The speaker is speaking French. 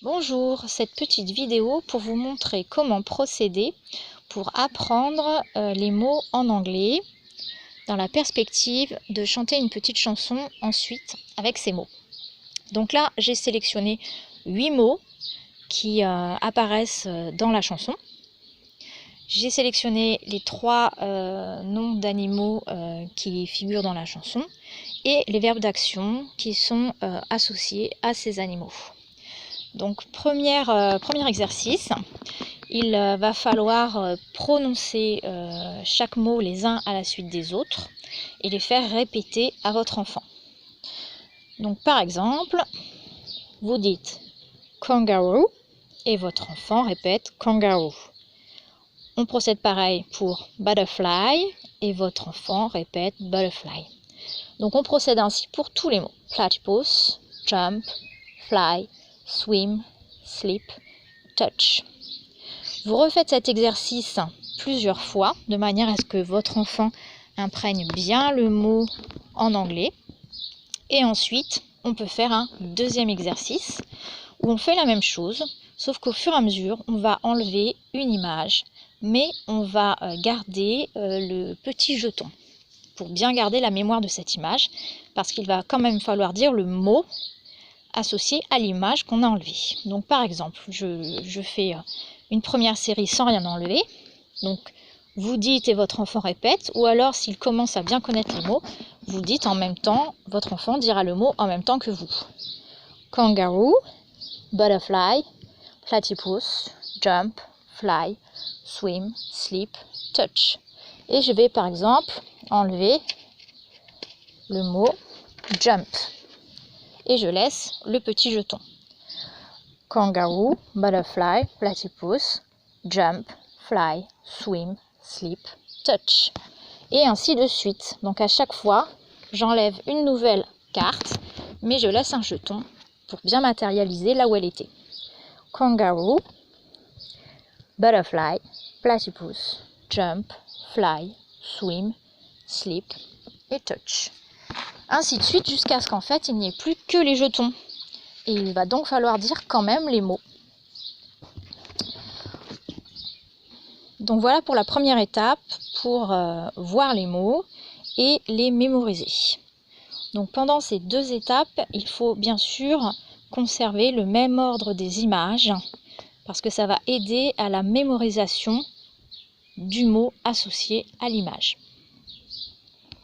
Bonjour, cette petite vidéo pour vous montrer comment procéder pour apprendre les mots en anglais dans la perspective de chanter une petite chanson ensuite avec ces mots. Donc là, j'ai sélectionné 8 mots qui apparaissent dans la chanson. J'ai sélectionné les 3 noms d'animaux qui figurent dans la chanson et les verbes d'action qui sont associés à ces animaux. Donc premier exercice, il va falloir prononcer chaque mot les uns à la suite des autres et les faire répéter à votre enfant. Donc par exemple, vous dites kangaroo et votre enfant répète kangaroo. On procède pareil pour butterfly et votre enfant répète butterfly. Donc on procède ainsi pour tous les mots. Platypus, jump, fly, swim, sleep, touch. Vous refaites cet exercice plusieurs fois de manière à ce que votre enfant imprègne bien le mot en anglais. Et ensuite, on peut faire un deuxième exercice où on fait la même chose, sauf qu'au fur et à mesure, on va enlever une image, mais on va garder le petit jeton pour bien garder la mémoire de cette image, parce qu'il va quand même falloir dire le mot associé à l'image qu'on a enlevée. Donc par exemple, je fais une première série sans rien enlever. Donc vous dites et votre enfant répète, ou alors s'il commence à bien connaître les mots, vous dites en même temps, votre enfant dira le mot en même temps que vous. Kangaroo, butterfly, platypus, jump, fly, swim, sleep, touch. Et je vais par exemple enlever le mot jump. Et je laisse le petit jeton. Kangaroo, butterfly, platypus, jump, fly, swim, sleep, touch. Et ainsi de suite. Donc à chaque fois, j'enlève une nouvelle carte, mais je laisse un jeton pour bien matérialiser là où elle était. Kangaroo, butterfly, platypus, jump, fly, swim, sleep et touch. Ainsi de suite jusqu'à ce qu'en fait il n'y ait plus que les jetons. Et il va donc falloir dire quand même les mots. Donc voilà pour la première étape, pour voir les mots et les mémoriser. Donc pendant ces 2 étapes, il faut bien sûr conserver le même ordre des images, parce que ça va aider à la mémorisation du mot associé à l'image.